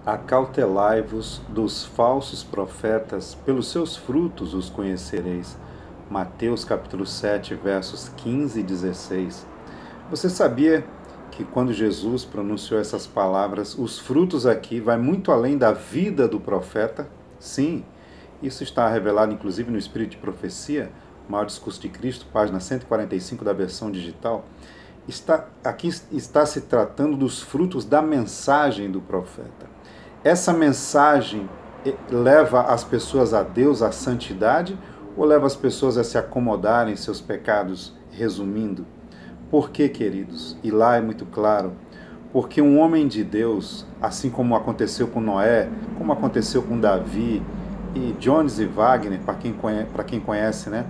Acautelai-vos dos falsos profetas, pelos seus frutos os conhecereis. Mateus capítulo 7, versos 15 e 16. Você sabia que quando Jesus pronunciou essas palavras, os frutos aqui vai muito além da vida do profeta? Sim, isso está revelado inclusive no Espírito de Profecia, Maior Discurso de Cristo, página 145 da versão digital. Aqui está se tratando dos frutos da mensagem do profeta. Essa mensagem leva as pessoas a Deus, à santidade, ou leva as pessoas a se acomodarem em seus pecados? Resumindo, por que, queridos? E lá é muito claro, porque um homem de Deus, assim como aconteceu com Noé, como aconteceu com Davi, e Jones e Wagner, para quem conhece, né?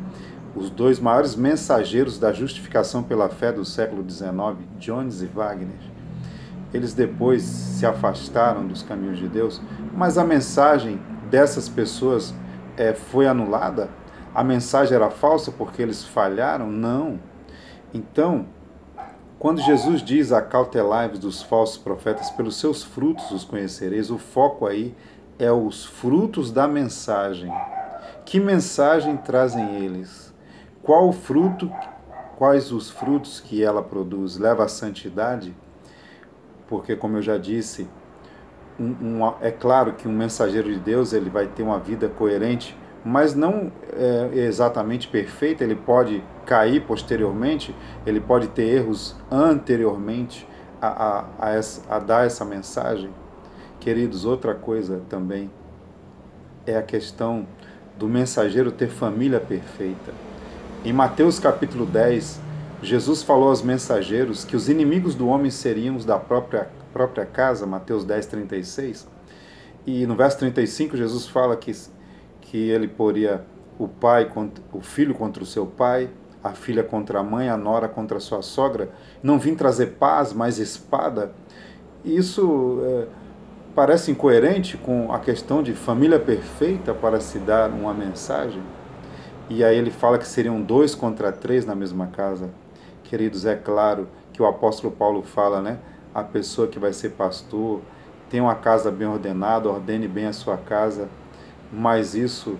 Os dois maiores mensageiros da justificação pela fé do século XIX, Jones e Wagner, eles depois se afastaram dos caminhos de Deus, mas a mensagem dessas pessoas foi anulada? A mensagem era falsa porque eles falharam? Não. Então, quando Jesus diz: acautelai-vos dos falsos profetas, pelos seus frutos os conhecereis, o foco aí é os frutos da mensagem. Que mensagem trazem eles? Quais os frutos que ela produz? Leva à santidade? Porque, como eu já disse, é claro que um mensageiro de Deus ele vai ter uma vida coerente, mas não exatamente perfeita. Ele pode cair posteriormente, ele pode ter erros anteriormente a dar essa mensagem. Queridos, outra coisa também é a questão do mensageiro ter família perfeita. Em Mateus capítulo 10, Jesus falou aos mensageiros que os inimigos do homem seriam os da própria casa, Mateus 10, 36. E no verso 35, Jesus fala que ele poria o filho contra o seu pai, a filha contra a mãe, a nora contra a sua sogra. Não vim trazer paz, mas espada. Isso parece incoerente com a questão de família perfeita para se dar uma mensagem. E aí ele fala que seriam 2 contra 3 na mesma casa. Queridos, é claro que o apóstolo Paulo fala, né? A pessoa que vai ser pastor tem uma casa bem ordenada, ordene bem a sua casa, mas isso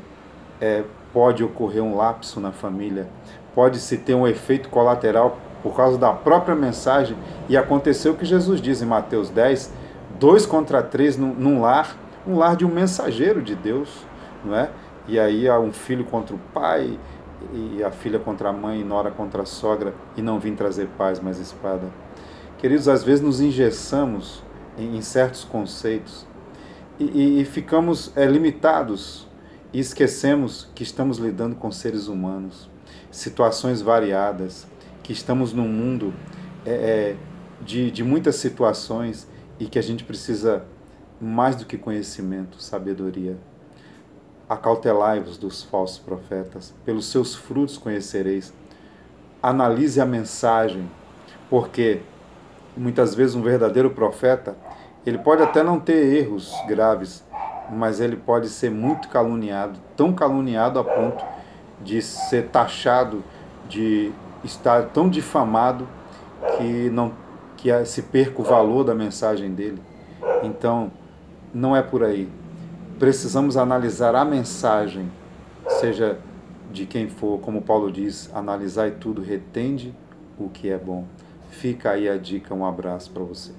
pode ocorrer um lapso na família, pode-se ter um efeito colateral por causa da própria mensagem, e aconteceu o que Jesus diz em Mateus 10, 2 contra 3 num lar, um lar de um mensageiro de Deus, não é? E aí há um filho contra o pai, e a filha contra a mãe, e nora contra a sogra, e não vim trazer paz, mas espada. Queridos, às vezes nos engessamos em certos conceitos e ficamos limitados e esquecemos que estamos lidando com seres humanos, situações variadas, que estamos num mundo de muitas situações e que a gente precisa mais do que conhecimento, sabedoria. Acautelai-vos dos falsos profetas, pelos seus frutos conhecereis. Analise a mensagem, porque muitas vezes um verdadeiro profeta, ele pode até não ter erros graves, mas ele pode ser muito caluniado, tão caluniado a ponto de ser taxado, de estar tão difamado que se perca o valor da mensagem dele. Então, não é por aí. Precisamos analisar a mensagem, seja de quem for, como Paulo diz, analisai tudo, retende o que é bom. Fica aí a dica, um abraço para você.